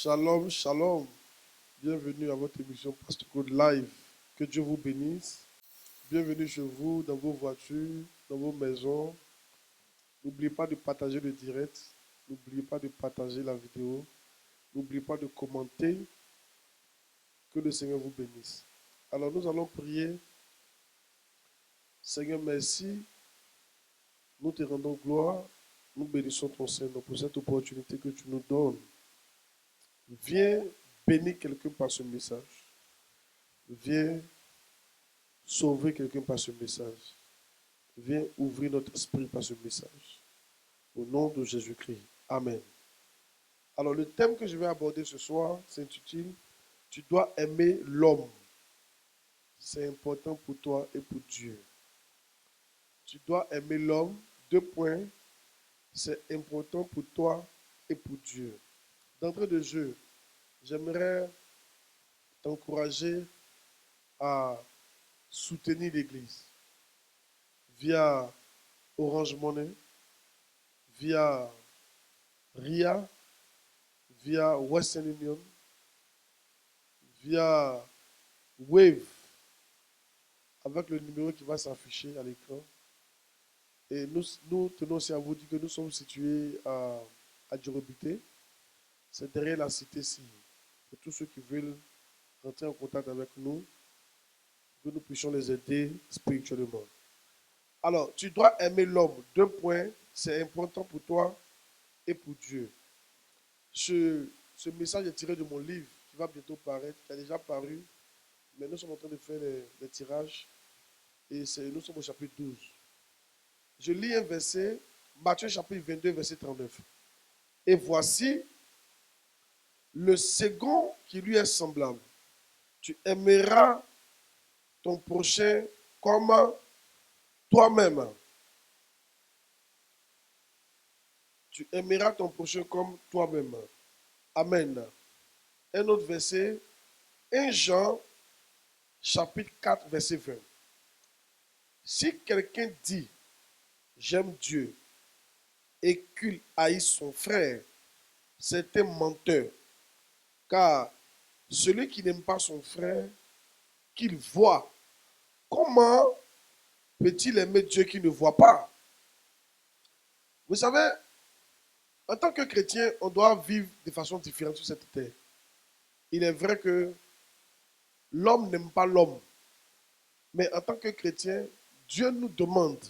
Shalom, shalom. Bienvenue à votre émission Pastor Code Live. Que Dieu vous bénisse. Bienvenue chez vous, dans vos voitures, dans vos maisons. N'oubliez pas de partager le direct. N'oubliez pas de partager la vidéo. N'oubliez pas de commenter. Que le Seigneur vous bénisse. Alors nous allons prier. Seigneur, merci. Nous te rendons gloire. Nous bénissons ton Seigneur pour cette opportunité que tu nous donnes. Viens bénir quelqu'un par ce message. Viens sauver quelqu'un par ce message. Viens ouvrir notre esprit par ce message. Au nom de Jésus-Christ. Amen. Alors le thème que je vais aborder ce soir s'intitule « Tu dois aimer l'homme ». C'est important pour toi et pour Dieu. Tu dois aimer l'homme. 2 points. C'est important pour toi et pour Dieu. D'entrée de jeu, j'aimerais t'encourager à soutenir l'Église via Orange Money, via RIA, via Western Union, via Wave, avec le numéro qui va s'afficher à l'écran. Et nous tenons aussi à vous dire que nous sommes situés à Djorobité. C'est derrière la cité-ci. Pour tous ceux qui veulent rentrer en contact avec nous, que nous puissions les aider spirituellement. Alors, tu dois aimer l'homme. 2 points. C'est important pour toi et pour Dieu. Ce message est tiré de mon livre qui va bientôt paraître, qui a déjà paru. Mais nous sommes en train de faire les tirages. Et nous sommes au chapitre 12. Je lis un verset, Matthieu chapitre 22, verset 39. Et voici le second qui lui est semblable. Tu aimeras ton prochain comme toi-même. Tu aimeras ton prochain comme toi-même. Amen. Un autre verset, 1 Jean, chapitre 4, verset 20. Si quelqu'un dit, j'aime Dieu, et qu'il haït son frère, c'est un menteur. Car celui qui n'aime pas son frère, qu'il voit, comment peut-il aimer Dieu qui ne voit pas? Vous savez, en tant que chrétien, on doit vivre de façon différente sur cette terre. Il est vrai que l'homme n'aime pas l'homme. Mais en tant que chrétien, Dieu nous demande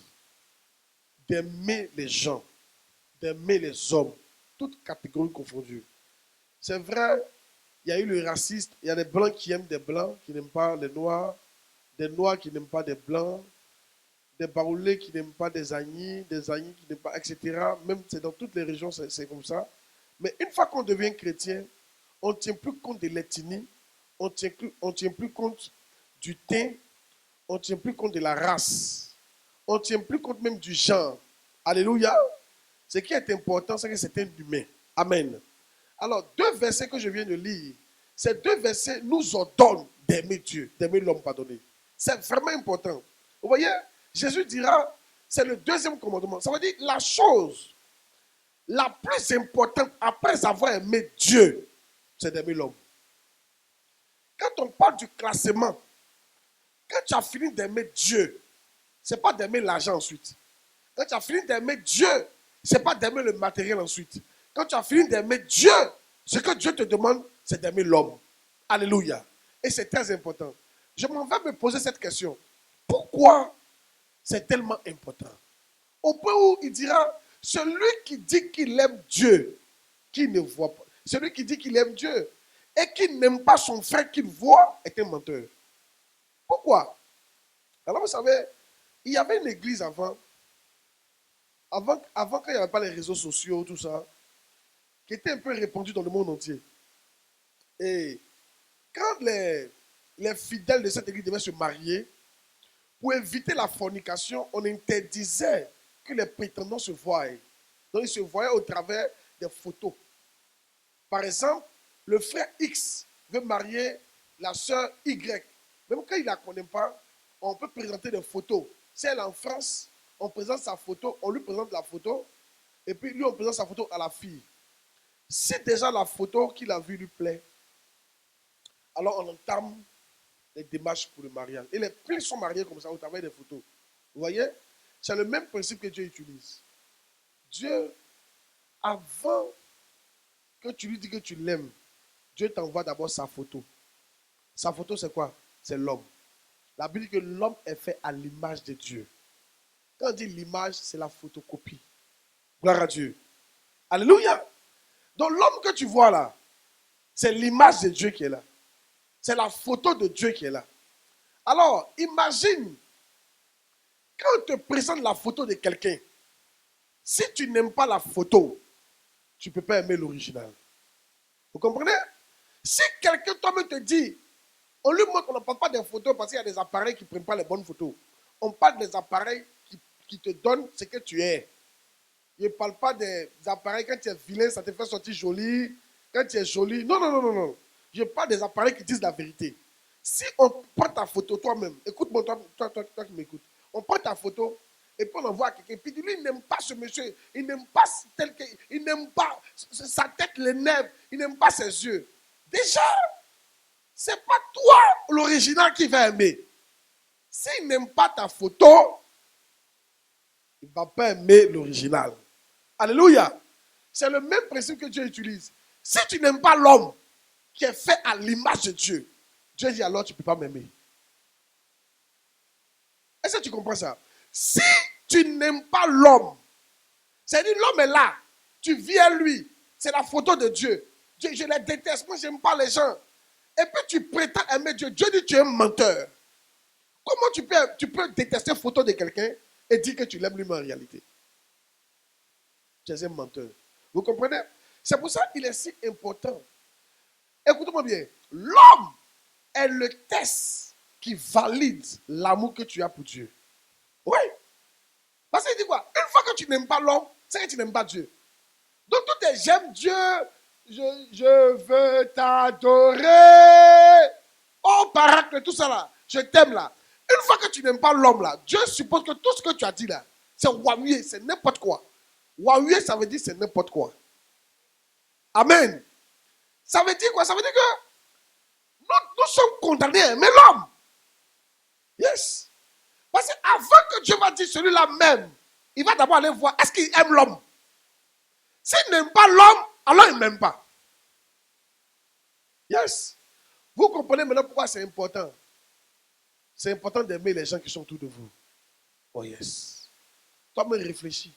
d'aimer les gens, d'aimer les hommes, toutes catégories confondues. C'est vrai, il y a eu le racisme, il y a des blancs qui aiment des blancs, qui n'aiment pas les noirs, des noirs qui n'aiment pas des blancs, des baoulés qui n'aiment pas des Agnis qui n'aiment pas, etc. Même c'est dans toutes les régions, c'est comme ça. Mais une fois qu'on devient chrétien, on ne tient plus compte de l'ethnie, on ne tient plus compte du teint, on ne tient plus compte de la race, on ne tient plus compte même du genre. Alléluia. Ce qui est important, c'est que c'est un humain. Amen. Alors, 2 versets que je viens de lire, ces 2 versets nous ordonnent d'aimer Dieu, d'aimer l'homme, pardonné. C'est vraiment important. Vous voyez, Jésus dira, c'est le 2e commandement. Ça veut dire la chose la plus importante après avoir aimé Dieu, c'est d'aimer l'homme. Quand on parle du classement, quand tu as fini d'aimer Dieu, ce n'est pas d'aimer l'argent ensuite. Quand tu as fini d'aimer Dieu, ce n'est pas d'aimer le matériel ensuite. Quand tu as fini d'aimer Dieu, ce que Dieu te demande, c'est d'aimer l'homme. Alléluia. Et c'est très important. Je m'en vais me poser cette question. Pourquoi c'est tellement important? Au point où il dira, celui qui dit qu'il aime Dieu, qui ne voit pas, celui qui dit qu'il aime Dieu et qui n'aime pas son frère qu'il voit, est un menteur. Pourquoi? Alors vous savez, il y avait une église avant qu'il n'y avait pas les réseaux sociaux, tout ça, qui était un peu répandue dans le monde entier. Et quand les fidèles de cette église devaient se marier, pour éviter la fornication, on interdisait que les prétendants se voient. Donc ils se voyaient au travers des photos. Par exemple, le frère X veut marier la sœur Y. Même quand il ne la connaît pas, on peut présenter des photos. Si elle est en France, on présente sa photo, on lui présente la photo, et puis lui, on présente sa photo à la fille. Si déjà la photo qu'il a vue lui plaît, alors on entame les démarches pour le mariage. Et les pleins sont mariés comme ça au travers des photos. Vous voyez? C'est le même principe que Dieu utilise. Dieu, avant que tu lui dis que tu l'aimes, Dieu t'envoie d'abord sa photo. Sa photo, c'est quoi? C'est l'homme. La Bible dit que l'homme est fait à l'image de Dieu. Quand on dit l'image, c'est la photocopie. Gloire à Dieu. Alléluia. Donc l'homme que tu vois là, c'est l'image de Dieu qui est là. C'est la photo de Dieu qui est là. Alors, imagine, quand on te présente la photo de quelqu'un, si tu n'aimes pas la photo, tu ne peux pas aimer l'original. Vous comprenez? Si quelqu'un toi-même te dit, on lui montre qu'on ne parle pas des photos parce qu'il y a des appareils qui ne prennent pas les bonnes photos. On parle des appareils qui te donnent ce que tu es. Je ne parle pas des appareils, quand tu es vilain, ça te fait sortir joli. Quand tu es joli, non, non, non, non, non. Je parle des appareils qui disent la vérité. Si on prend ta photo toi-même, écoute-moi, toi qui m'écoutes, on prend ta photo et puis on envoie à quelqu'un, puis lui, il n'aime pas ce monsieur, il n'aime pas tel que, il n'aime pas sa tête, les nerfs, il n'aime pas ses yeux. Déjà, ce n'est pas toi l'original qui va aimer. S'il n'aime pas ta photo, il ne va pas aimer l'original. Alléluia. C'est le même principe que Dieu utilise. Si tu n'aimes pas l'homme qui est fait à l'image de Dieu, Dieu dit alors tu ne peux pas m'aimer. Est-ce que tu comprends ça? Si tu n'aimes pas l'homme, c'est-à-dire l'homme est là, tu vis à lui, c'est la photo de Dieu. Je les déteste, moi je n'aime pas les gens. Et puis tu prétends aimer Dieu. Dieu dit tu es un menteur. Comment tu peux détester la photo de quelqu'un et dire que tu l'aimes lui-même en réalité? Tu es un menteur. Vous comprenez? C'est pour ça qu'il est si important. Écoutez-moi bien. L'homme est le test qui valide l'amour que tu as pour Dieu. Oui. Parce qu'il dit quoi? Une fois que tu n'aimes pas l'homme, c'est que tu n'aimes pas Dieu. Donc tout est j'aime Dieu, je veux t'adorer. Oh, paracle, tout ça là, je t'aime là. Une fois que tu n'aimes pas l'homme là, Dieu suppose que tout ce que tu as dit là, c'est wawué, c'est n'importe quoi. Wawué, ça veut dire c'est n'importe quoi. Amen. Ça veut dire quoi? Ça veut dire que nous sommes condamnés à aimer l'homme. Yes. Parce qu'avant que Dieu va dire celui-là même, il va d'abord aller voir, est-ce qu'il aime l'homme? S'il n'aime pas l'homme, alors il ne m'aime pas. Yes. Vous comprenez maintenant pourquoi c'est important. C'est important d'aimer les gens qui sont autour de vous. Oh yes. Toi-même réfléchis.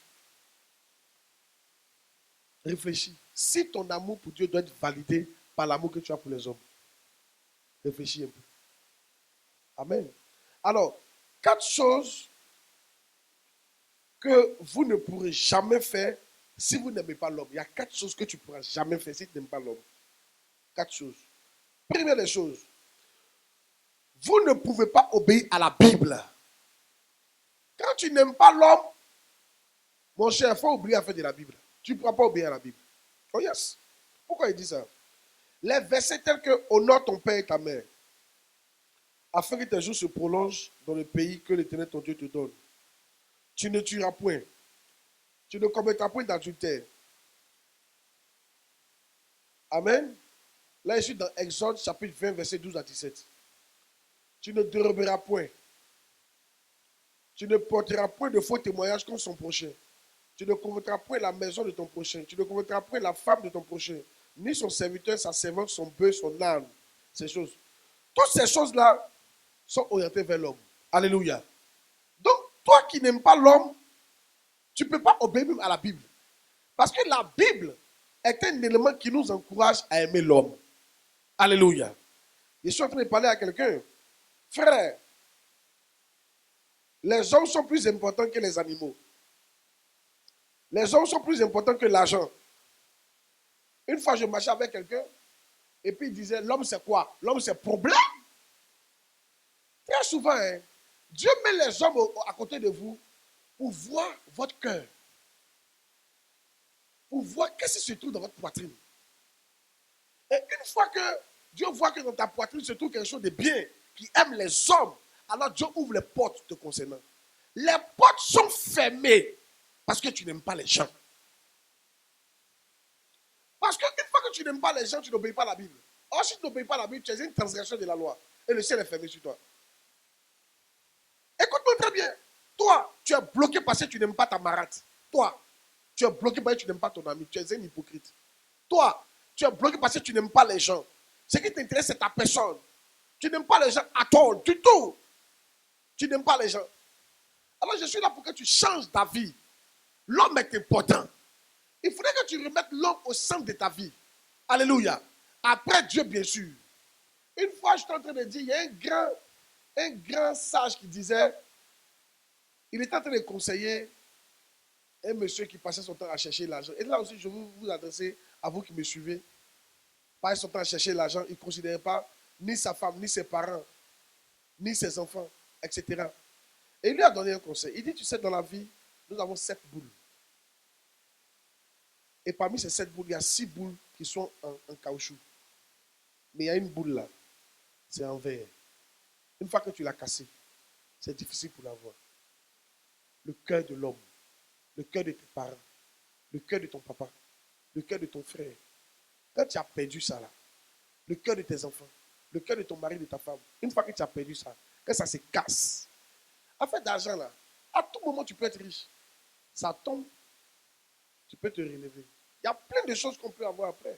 Réfléchis. Si ton amour pour Dieu doit être validé par l'amour que tu as pour les hommes, réfléchis un peu. Amen. Alors, 4 choses que vous ne pourrez jamais faire si vous n'aimez pas l'homme. Il y a 4 choses que tu ne pourras jamais faire si tu n'aimes pas l'homme. 4 choses. Première des choses, vous ne pouvez pas obéir à la Bible. Quand tu n'aimes pas l'homme, mon cher, il faut oublier à faire de la Bible. Tu ne pourras pas obéir à la Bible. Oh yes. Pourquoi il dit ça? Les versets tels que honore ton père et ta mère, afin que tes jours se prolongent dans le pays que l'Éternel ton Dieu te donne. Tu ne tueras point. Tu ne commettras point d'adultère. Amen. Là, je suis dans Exode chapitre 20, verset 12 à 17. Tu ne déroberas point. Tu ne porteras point de faux témoignages contre son prochain. Tu ne convoiteras point la maison de ton prochain. Tu ne convoiteras point la femme de ton prochain. Ni son serviteur, sa servante, son bœuf, son âne. Ces choses. Toutes ces choses-là sont orientées vers l'homme. Alléluia. Donc, toi qui n'aimes pas l'homme, tu ne peux pas obéir même à la Bible. Parce que la Bible est un élément qui nous encourage à aimer l'homme. Alléluia. Je suis en train de parler à quelqu'un. Frère, les hommes sont plus importants que les animaux. Les hommes sont plus importants que l'argent. Une fois, je marchais avec quelqu'un, et puis il disait, l'homme c'est quoi? L'homme c'est problème. Très souvent, hein, Dieu met les hommes à côté de vous pour voir votre cœur. Pour voir qu'est-ce qui se trouve dans votre poitrine. Et une fois que Dieu voit que dans ta poitrine se trouve quelque chose de bien, qui aime les hommes, alors Dieu ouvre les portes te concernant. Les portes sont fermées parce que tu n'aimes pas les gens. Parce que tu n'aimes pas les gens, tu n'obéis pas à la Bible. Or, si tu n'obéis pas à la Bible, tu es une transgression de la loi. Et le ciel est fermé sur toi. Écoute-moi très bien. Toi, tu es bloqué parce que tu n'aimes pas ta marate. Toi, tu es bloqué parce que tu n'aimes pas ton ami. Tu es un hypocrite. Toi, tu es bloqué parce que tu n'aimes pas les gens. Ce qui t'intéresse, c'est ta personne. Tu n'aimes pas les gens à toi, du tout. Tu n'aimes pas les gens. Alors, je suis là pour que tu changes ta vie. L'homme est important. Il faudrait que tu remettes l'homme au centre de ta vie. Alléluia. Après Dieu, bien sûr. Une fois, je suis en train de dire, il y a un grand sage qui disait, il était en train de conseiller un monsieur qui passait son temps à chercher l'argent. Et là aussi, je veux vous adresser à vous qui me suivez. Passait son temps à chercher l'argent, il ne considérait pas ni sa femme, ni ses parents, ni ses enfants, etc. Et il lui a donné un conseil. Il dit, tu sais, dans la vie, nous avons 7 boules. Et parmi ces 7 boules, il y a 6 boules qui sont en caoutchouc. Mais il y a une boule là, c'est en verre. Une fois que tu l'as cassée, c'est difficile pour l'avoir. Le cœur de l'homme, le cœur de tes parents, le cœur de ton papa, le cœur de ton frère. Quand tu as perdu ça là, le cœur de tes enfants, le cœur de ton mari, de ta femme, une fois que tu as perdu ça, que ça se casse. Affaire d'argent là, à tout moment tu peux être riche. Ça tombe, tu peux te relever. Il y a plein de choses qu'on peut avoir après.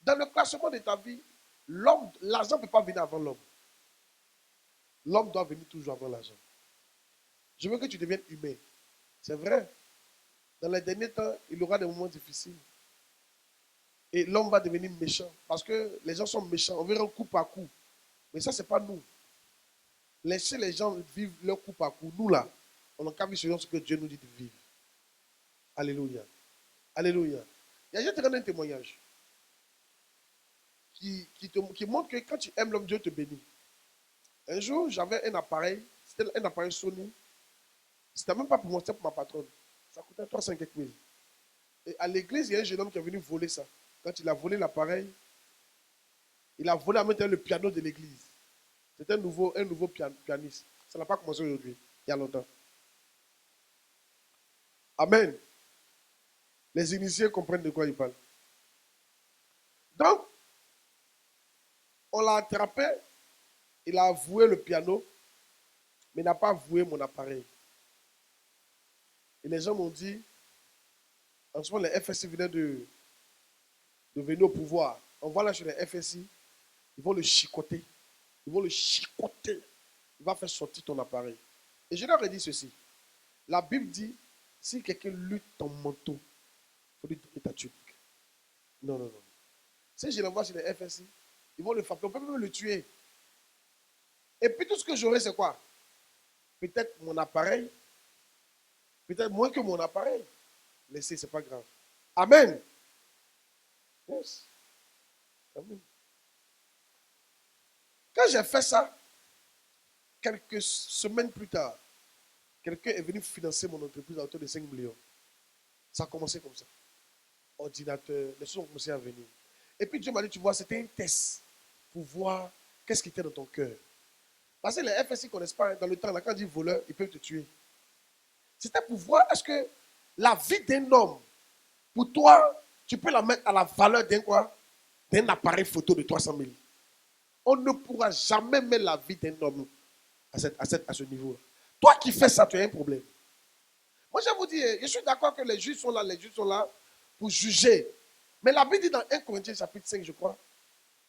Dans le classement de ta vie, l'argent ne peut pas venir avant l'homme. L'homme doit venir toujours avant l'argent. Je veux que tu deviennes humain. C'est vrai. Dans les derniers temps, il y aura des moments difficiles. Et l'homme va devenir méchant. Parce que les gens sont méchants. On verra coup par coup. Mais ça, ce n'est pas nous. Laissez les gens vivre leur coup par coup. Nous, là, on n'a qu'à vivre selon ce que Dieu nous dit de vivre. Alléluia. Alléluia. Il y a juste un témoignage qui montre que quand tu aimes l'homme, Dieu te bénit. Un jour, j'avais un appareil. C'était un appareil Sony. C'était même pas pour moi, c'était pour ma patronne. Ça coûtait 300 quelques mille. Et à l'église, il y a un jeune homme qui est venu voler ça. Quand il a volé l'appareil, il a volé en même temps le piano de l'église. C'était un nouveau pianiste. Ça n'a pas commencé aujourd'hui, il y a longtemps. Amen. Les initiés comprennent de quoi il parle. Donc, on l'a attrapé, il a avoué le piano, mais n'a pas avoué mon appareil. Et les gens m'ont dit, en ce moment, les FSI venaient de venir au pouvoir. On voit là chez les FSI, ils vont le chicoter. Ils vont le chicoter. Il va faire sortir ton appareil. Et je leur ai dit ceci. La Bible dit, si quelqu'un lutte ton manteau, il faut lui donner ta tunique. Non, non, non. Si je l'envoie chez les FSI, ils vont le frapper. On peut même le tuer. Et puis tout ce que j'aurai, c'est quoi? Peut-être mon appareil. Peut-être moins que mon appareil. Laissez, c'est pas grave. Amen. Yes. Amen. Quand j'ai fait ça, quelques semaines plus tard, quelqu'un est venu financer mon entreprise à hauteur de 5 millions. Ça a commencé comme ça. Ordinateur, les choses ont commencé à venir. Et puis Dieu m'a dit, tu vois, c'était un test pour voir qu'est-ce qui était dans ton cœur. Parce que les FSI ne connaissent pas, dans le temps, là, quand on dit voleur, ils peuvent te tuer. C'était pour voir est-ce que la vie d'un homme, pour toi, tu peux la mettre à la valeur d'un appareil photo de 300 000. On ne pourra jamais mettre la vie d'un homme à ce niveau-là. Toi qui fais ça, tu as un problème. Moi, je vous dis, je suis d'accord que les juges sont là pour juger. Mais la Bible dit dans 1 Corinthiens chapitre 5, je crois,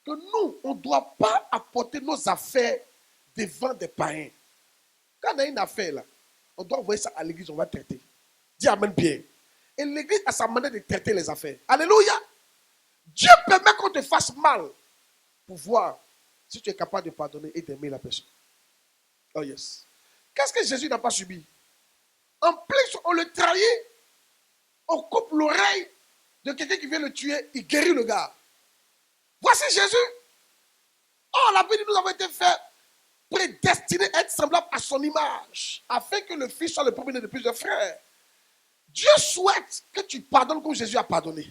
que nous, on ne doit pas apporter nos affaires devant des païens. Quand on a une affaire là, on doit envoyer ça à l'église, on va traiter. Dis amen bien. Et l'église a sa manière de traiter les affaires. Alléluia. Dieu permet qu'on te fasse mal pour voir si tu es capable de pardonner et d'aimer la personne. Oh yes. Qu'est-ce que Jésus n'a pas subi? En plus, on le trahit, on coupe l'oreille de quelqu'un qui vient le tuer, il guérit le gars. Voici Jésus. Oh, la Bible nous avons été fait prédestinés à être semblables à son image, afin que le Fils soit le premier de plusieurs frères. Dieu souhaite que tu pardonnes comme Jésus a pardonné.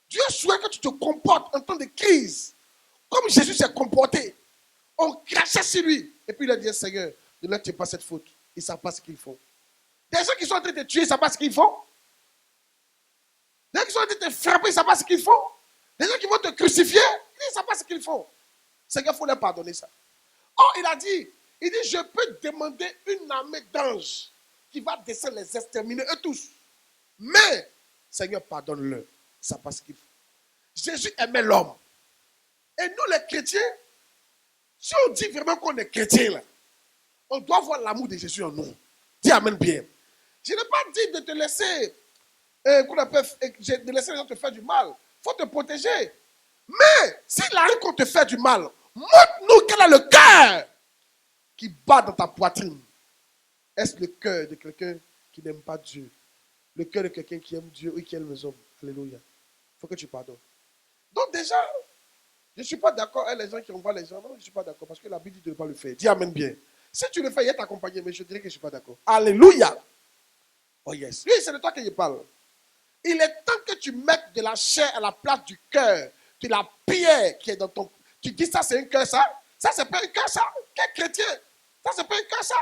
Dieu souhaite que tu te comportes en temps de crise, comme Jésus s'est comporté. On crachait sur lui. Et puis il a dit, Seigneur, ne leur tue pas cette faute. Ils ne savent pas ce qu'ils font. Des gens qui sont en train de te tuer, ils ne savent pas ce qu'ils font. Des gens qui sont en train de te frapper, ils ne savent pas ce qu'ils font. Les gens qui vont te crucifier, ils ne savent pas ce qu'ils font. Seigneur, il faut leur pardonner ça. Oh, il dit, je peux demander une armée d'anges qui va descendre les exterminer, eux tous. Mais, Seigneur, pardonne-le. Ça passe ce qu'il faut. Jésus aimait l'homme. Et nous, les chrétiens, si on dit vraiment qu'on est chrétien, là, on doit voir l'amour de Jésus en nous. Dis amen bien. Je n'ai pas dit de te laisser, de laisser les gens te faire du mal. Il faut te protéger. Mais, s'il arrive qu'on te fait du mal, montre-nous quel est le cœur qui bat dans ta poitrine. Est-ce le cœur de quelqu'un qui n'aime pas Dieu? Le cœur de quelqu'un qui aime Dieu ou qui aime les hommes? Alléluia. Il faut que tu pardonnes. Donc déjà, je ne suis pas d'accord avec les gens qui envoient les gens. Non, je ne suis pas d'accord parce que la Bible dit de ne pas le faire. Dis amen bien. Si tu le fais, il est accompagné, mais je dirais que je ne suis pas d'accord. Alléluia. Oh yes. Oui, c'est de toi que je parle. Il est temps que tu mettes de la chair à la place du cœur, de la pierre qui est dans ton... Tu dis ça, c'est un cœur, ça? Ça, c'est pas un cœur, ça? Quel chrétien? Ça, c'est pas un cœur, ça?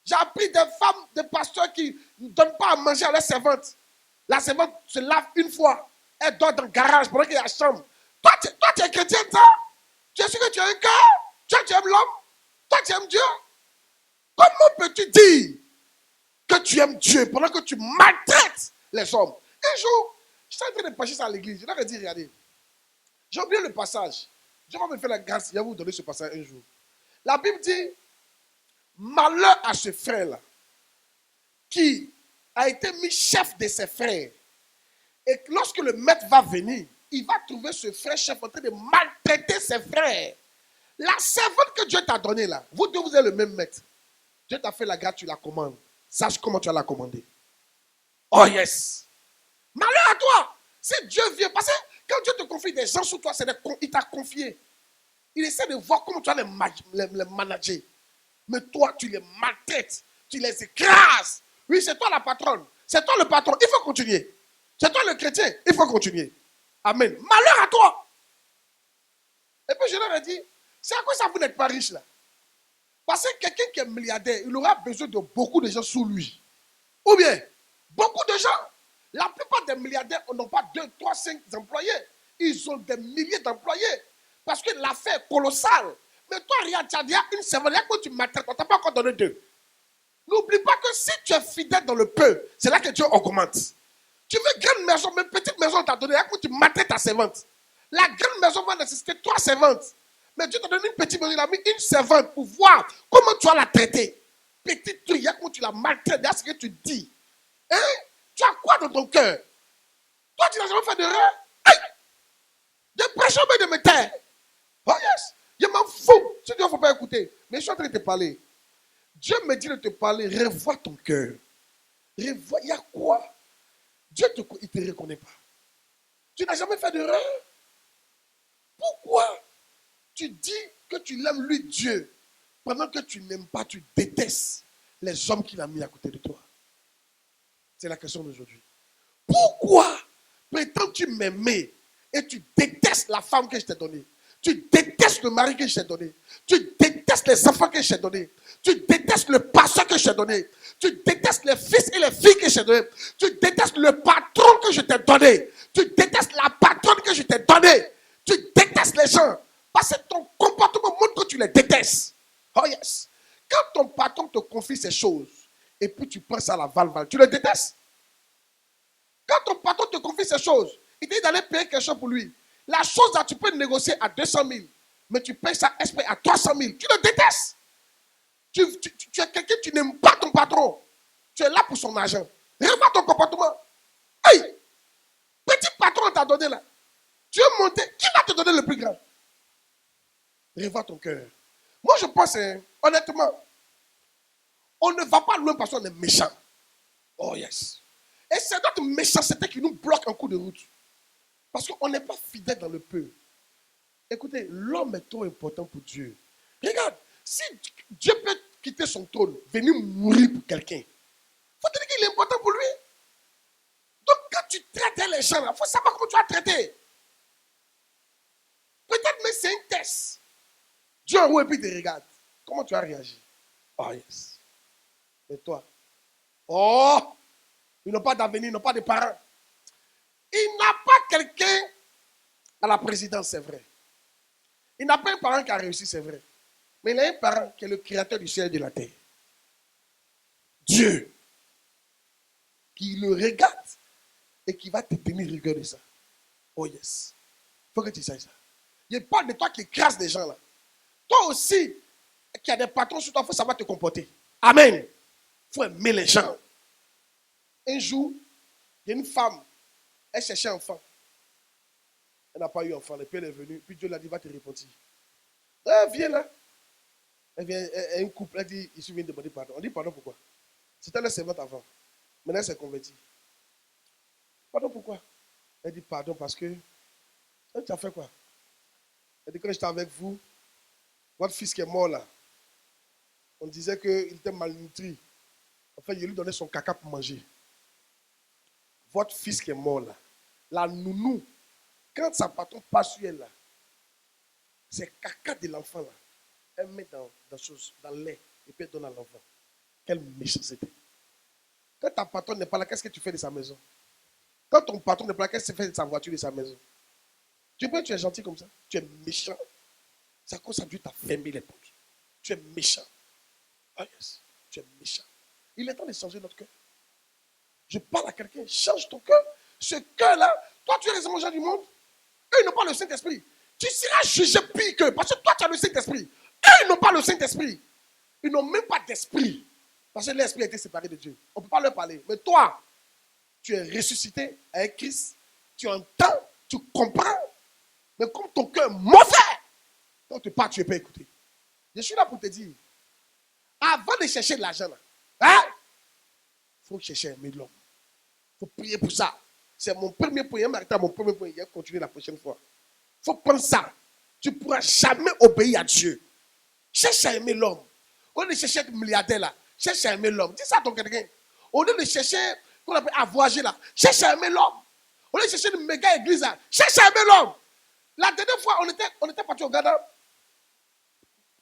J'ai appris des femmes, des pasteurs qui ne donnent pas à manger à leur servante. La servante se lave une fois. Elle dort dans le garage pendant qu'il y a la chambre. Toi, tu es chrétien, ça? Tu es sûr que tu as un cœur? Toi, tu aimes l'homme? Toi, tu aimes Dieu? Comment peux-tu dire que tu aimes Dieu pendant que tu maltraites les hommes? Un jour, je suis en train de prêcher ça à l'église. Je leur ai dit, regardez, j'ai oublié le passage. Dieu va me faire la grâce, il va vous donner ce passage un jour. La Bible dit, malheur à ce frère-là, qui a été mis chef de ses frères. Et lorsque le maître va venir, il va trouver ce frère chef en train de maltraiter ses frères. La servante que Dieu t'a donnée là, vous deux, vous êtes le même maître. Dieu t'a fait la grâce, tu la commandes. Sache comment tu vas la commander. Oh yes. Malheur à toi. Si Dieu vient, parce que quand Dieu te confie des gens sous toi, il t'a confié. Il essaie de voir comment tu vas les manager. Mais toi, tu les maltraites. Tu les écrases. Oui, c'est toi la patronne. C'est toi le patron. Il faut continuer. C'est toi le chrétien. Il faut continuer. Amen. Malheur à toi. Et puis je leur ai dit, c'est à quoi ça vous n'êtes pas riche là? Parce que quelqu'un qui est milliardaire, il aura besoin de beaucoup de gens sous lui. Ou bien, beaucoup de gens. La plupart des milliardaires n'ont pas 2, 3, 5 employés. Ils ont des milliers d'employés. Parce que l'affaire est colossale. Mais toi, regarde, tu as déjà une servante. Quand tu maltraites, on ne t'a pas encore donné 2. N'oublie pas que si tu es fidèle dans le peu, c'est là que Dieu augmente. Tu veux grande maison, mais petite maison, on t'a donné. Quand tu maltraites ta servante. La grande maison va nécessiter 3 servantes. Mais Dieu t'a donné une petite maison, il a mis une servante pour voir comment tu vas la traiter. Petite truc, il y a comment tu la maltraites, il y a ce que tu dis. Hein? Tu as quoi dans ton cœur? Toi, tu n'as jamais fait d'erreur? Hey! Dépression, mais de me taire. Oh yes! Je m'en fous. Si Dieu ne faut pas écouter. Mais je suis en train de te parler. Dieu me dit de te parler. Revois ton cœur. Revois. Il y a quoi? Dieu il ne te reconnaît pas. Tu n'as jamais fait d'erreur? Pourquoi tu dis que tu l'aimes, lui, Dieu, pendant que tu n'aimes pas, tu détestes les hommes qu'il a mis à côté de toi? C'est la question d'aujourd'hui. Pourquoi prétends-tu m'aimer et tu détestes la femme que je t'ai donnée? Tu détestes le mari que je t'ai donné. Tu détestes les enfants que je t'ai donnés. Tu détestes le pasteur que je t'ai donné. Tu détestes les fils et les filles que je t'ai donnés. Tu détestes le patron que je t'ai donné. Tu détestes la patronne que je t'ai donnée. Tu détestes les gens. Parce que ton comportement montre que tu les détestes. Oh yes. Quand ton patron te confie ces choses, et puis tu penses à la valve, tu le détestes. Quand ton patron te confie ces choses, il te dit d'aller payer quelque chose pour lui. La chose là, tu peux négocier à 200 000, mais tu payes ça à 300 000. Tu le détestes. Tu es quelqu'un, tu n'aimes pas ton patron. Tu es là pour son argent. Revois ton comportement. Hey, petit patron t'a donné là. Tu veux monter. Qui va te donner le plus grand? Revois ton cœur. Moi, je pense, honnêtement, on ne va pas loin parce qu'on est méchant. Oh yes. Et c'est notre méchanceté qui nous bloque un coup de route. Parce qu'on n'est pas fidèle dans le peu. Écoutez, l'homme est trop important pour Dieu. Regarde, si Dieu peut quitter son trône, venir mourir pour quelqu'un, il faut te dire qu'il est important pour lui. Donc quand tu traites les gens, il faut savoir comment tu vas traiter. Peut-être mais c'est un test. Dieu en haut et puis te regarde. Comment tu vas réagir? Oh yes. Et toi? Oh, ils n'ont pas d'avenir, ils n'ont pas de parents. Il n'a pas quelqu'un à la présidence, c'est vrai. Il n'a pas un parent qui a réussi, c'est vrai. Mais il a un parent qui est le créateur du ciel et de la terre. Dieu, qui le regarde et qui va te tenir rigueur de ça. Oh yes. Il faut que tu saches ça. Je parle de toi qui écrase des gens là. Toi aussi, qui a des patrons sur toi, il faut savoir te comporter. Amen. Il faut aimer les gens. Un jour, il y a une femme, elle cherchait un enfant. Elle n'a pas eu enfant. Le père est venu, puis Dieu l'a dit, va te repentir. Elle vient là. Elle vient, un couple, elle dit, il vient de demander pardon. On dit pardon pourquoi? C'était la servante avant. Maintenant, elle s'est convertie. Pardon pourquoi? Elle dit pardon parce que, tu as fait quoi? Elle dit, quand j'étais avec vous, votre fils qui est mort là, on disait qu'il était malnutri. Enfin, je lui donnais son caca pour manger. Votre fils qui est mort là, la nounou, quand sa patron passe sur elle là, c'est caca de l'enfant là. Elle met dans lait et puis elle donne à l'enfant. Quelle méchanceté. Quand ta patron n'est pas là, qu'est-ce que tu fais de sa maison? Quand ton patron n'est pas là, qu'est-ce que tu fais de sa voiture, de sa maison? Tu es gentil comme ça? Tu es méchant. C'est à cause ça Dieu t'a fermé les portes. Tu es méchant. Ah yes, tu es méchant. Il est temps de changer notre cœur. Je parle à quelqu'un, change ton cœur. Ce cœur-là, toi tu es les gens du monde. Eux, ils n'ont pas le Saint-Esprit. Tu seras jugé pire qu'eux. Parce que toi, tu as le Saint-Esprit. Eux, ils n'ont pas le Saint-Esprit. Ils n'ont même pas d'esprit. Parce que l'esprit a été séparé de Dieu. On ne peut pas leur parler. Mais toi, tu es ressuscité avec Christ. Tu entends, tu comprends. Mais comme ton cœur est mauvais, quand tu pars, tu ne peux pas écouter. Je suis là pour te dire, avant de chercher de l'argent, il faut chercher à aimer l'homme. Il faut prier pour ça. C'est mon premier point. Il m'a mon premier point. Il va continuer la prochaine fois. Il faut prendre ça. Tu ne pourras jamais obéir à Dieu. Cherche à aimer l'homme. Au lieu de chercher un milliardaire là, cherche à aimer l'homme. Dis ça à ton quelqu'un. Au lieu de chercher, qu'on appelle à voyager là, cherche à aimer l'homme. Au lieu de chercher une méga église là, cherche à aimer l'homme. La dernière fois, on était parti au Ghana.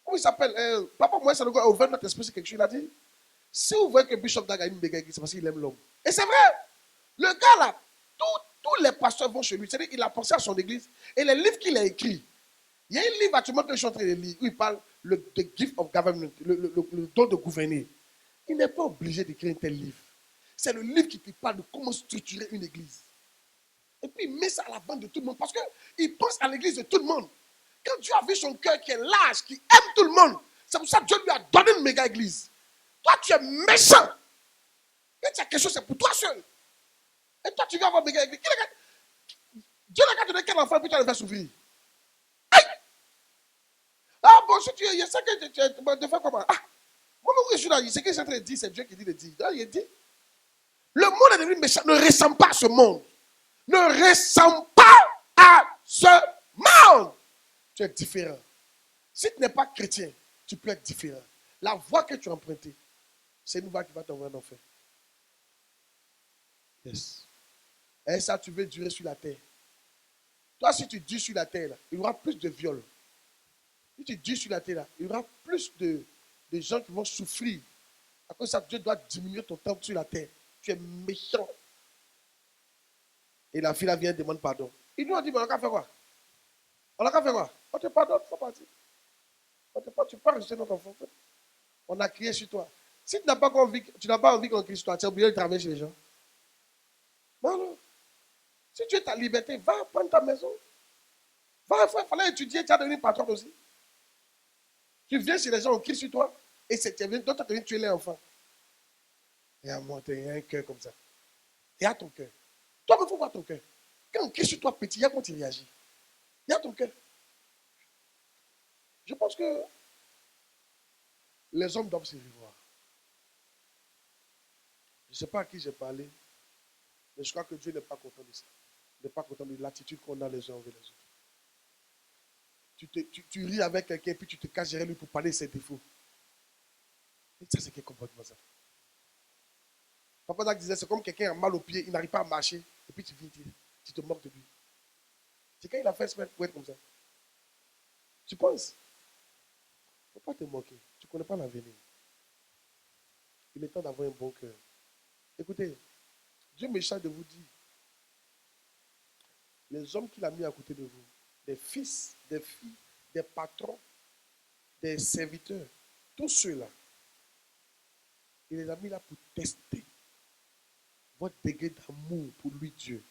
Comment il s'appelle? Papa Moïse a ouvert notre esprit sur quelque chose. Il a dit, si vous voyez que Bishop Dag a une méga église, c'est parce qu'il aime l'homme. Et c'est vrai. Le gars là, tous les pasteurs vont chez lui. C'est-à-dire qu'il a pensé à son église. Et les livres qu'il a écrits, il y a un livre actuellement que je suis en train de lire où il parle the gift of government, le don de gouverner. Il n'est pas obligé d'écrire un tel livre. C'est le livre qui te parle de comment structurer une église. Et puis il met ça à la vente de tout le monde parce qu'il pense à l'église de tout le monde. Quand Dieu a vu son cœur qui est large, qui aime tout le monde, c'est pour ça que Dieu lui a donné une méga église. Toi, tu es méchant. Quand tu as quelque chose, c'est pour toi seul. Et toi, tu veux avoir une méga église. Dieu n'a qu'à donner quel enfant, puis tu vas le faire souffrir. Ah bon, si tu es, je sais que tu es faire comment? Ah, moi, je suis là, ce que j'ai en train de dire, c'est Dieu qui dit de dire. Là, il dit, le monde est devenu méchant, ne ressemble pas à ce monde. Ne ressemble pas à ce monde. Tu es différent. Si tu n'es pas chrétien, tu peux être différent. La voie que tu as empruntée, c'est une voie qui va t'envoyer en enfer. Yes. Et ça, tu veux durer sur la terre. Toi, si tu dures sur la terre, là, il y aura plus de viols. Si tu dures sur la terre, là, il y aura plus de gens qui vont souffrir. À cause de ça, Dieu doit diminuer ton temps sur la terre. Tu es méchant. Et la fille là vient et demande pardon. Il nous a dit, mais on a qu'à faire quoi? On a qu'à faire quoi? On te pardonne, il faut partir. On te pardonne, tu peux pas rester notre enfant. On a crié sur toi. Si tu n'as pas envie qu'on crie sur toi, tu es obligé de travailler chez les gens. Non, non. Si tu as ta liberté, va prendre ta maison. Va, il fallait étudier, tu as devenu patron aussi. Tu viens chez les gens, on crie sur toi, et c'est toi, tu as devenu tuer les enfants. Et à moi, tu as un cœur comme ça. Et à ton cœur. Toi, il faut voir ton cœur. Quand on crie sur toi petit, il y a comment tu réagis. Il y a ton cœur. Je pense que les hommes doivent se revoir. Je ne sais pas à qui j'ai parlé, mais je crois que Dieu n'est pas content de ça. Il n'est pas content de l'attitude qu'on a les uns envers les autres. Tu ris avec quelqu'un, puis tu te caches derrière lui pour parler de ses défauts. Et ça, c'est quel comportement ça? Papa Dag disait, c'est comme quelqu'un a mal au pied, il n'arrive pas à marcher, et puis tu viens dire, tu te moques de lui. C'est quand il a fait exprès pour être comme ça. Tu penses? Il ne faut pas te moquer. Tu ne connais pas l'avenir. Il est temps d'avoir un bon cœur. Écoutez, Dieu me charge de vous dire, Les hommes qu'il a mis à côté de vous, des fils, des filles, des patrons, des serviteurs, tous ceux-là, il les a mis là pour tester votre degré d'amour pour lui, Dieu.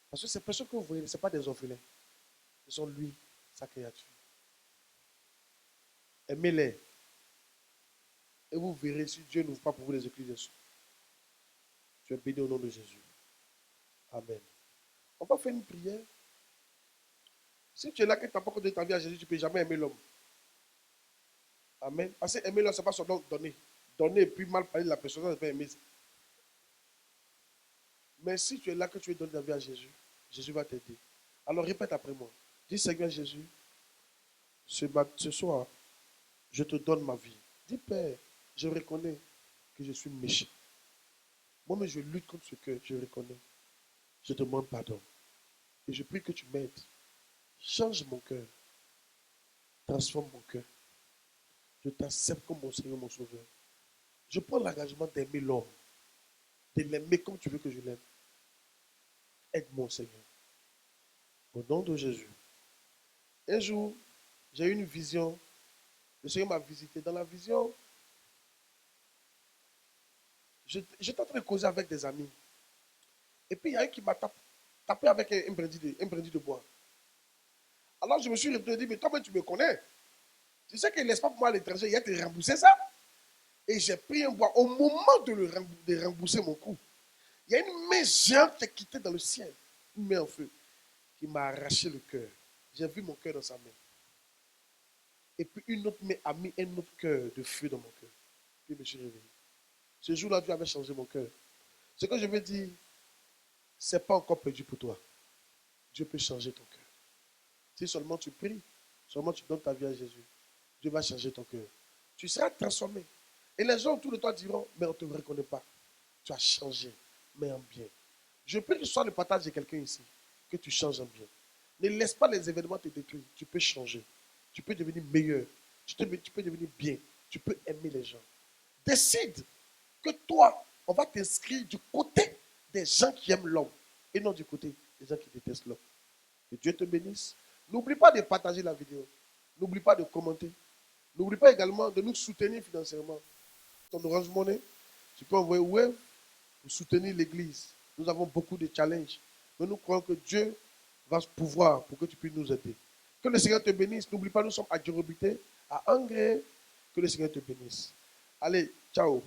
Parce que ces personnes que vous voyez, ce ne sont pas des orphelins. Ce sont lui, sa créature. Aimez-les. Et vous verrez si Dieu n'ouvre pas pour vous les écluses des cieux. Tu es béni au nom de Jésus. Amen. On va faire une prière. Si tu es là que tu n'as pas donné ta vie à Jésus, tu ne peux jamais aimer l'homme. Amen. Parce que aimer l'homme, ce n'est pas seulement donner. Donner et puis mal parler de la personne, ça ne pas aimer. Mais si tu es là que tu veux donner ta vie à Jésus, Jésus va t'aider. Alors répète après moi. Dis Seigneur Jésus, ce soir, je te donne ma vie. Dis Père, je reconnais que je suis méchant. Moi-même, je lutte contre ce cœur, je reconnais. Je te demande pardon. Et je prie que tu m'aides. Change mon cœur. Transforme mon cœur. Je t'accepte comme mon Seigneur, mon Sauveur. Je prends l'engagement d'aimer l'homme. De l'aimer comme tu veux que je l'aime. Aide-moi, Seigneur. Au nom de Jésus. Un jour, j'ai eu une vision. Le Seigneur m'a visité. Dans la vision, j'étais en train de causer avec des amis. Et puis, il y a un qui m'a tapé avec un brindy de bois. Alors, je me suis retourné et dit, mais toi, tu me connais. Tu sais qu'il ne laisse pas pour moi à l'étranger, il a te remboursé ça. Et j'ai pris un bois. Au moment de rembourser mon coup, il y a une main géante qui a quitté dans le ciel. Une main en feu qui m'a arraché le cœur. J'ai vu mon cœur dans sa main. Et puis une autre main a mis un autre cœur de feu dans mon cœur. Puis je me suis réveillé. Ce jour-là, Dieu avait changé mon cœur. Ce que je veux dire, ce n'est pas encore perdu pour toi. Dieu peut changer ton cœur. Si seulement tu pries, seulement tu donnes ta vie à Jésus, Dieu va changer ton cœur. Tu seras transformé. Et les gens autour de toi diront, mais on ne te reconnaît pas. Tu as changé, mais en bien. Je prie que ce soit le partage de quelqu'un ici, que tu changes en bien. Ne laisse pas les événements te détruire. Tu peux changer. Tu peux devenir meilleur. Tu peux devenir bien. Tu peux aimer les gens. Décide que toi, on va t'inscrire du côté des gens qui aiment l'homme et non du côté des gens qui détestent l'homme. Que Dieu te bénisse. N'oublie pas de partager la vidéo. N'oublie pas de commenter. N'oublie pas également de nous soutenir financièrement. Ton Orange Money, tu peux envoyer Wave pour soutenir l'église. Nous avons beaucoup de challenges. Mais nous croyons que Dieu va pouvoir pour que tu puisses nous aider. Que le Seigneur te bénisse. N'oublie pas, nous sommes à Djorobité, à Angré. Que le Seigneur te bénisse. Allez, ciao.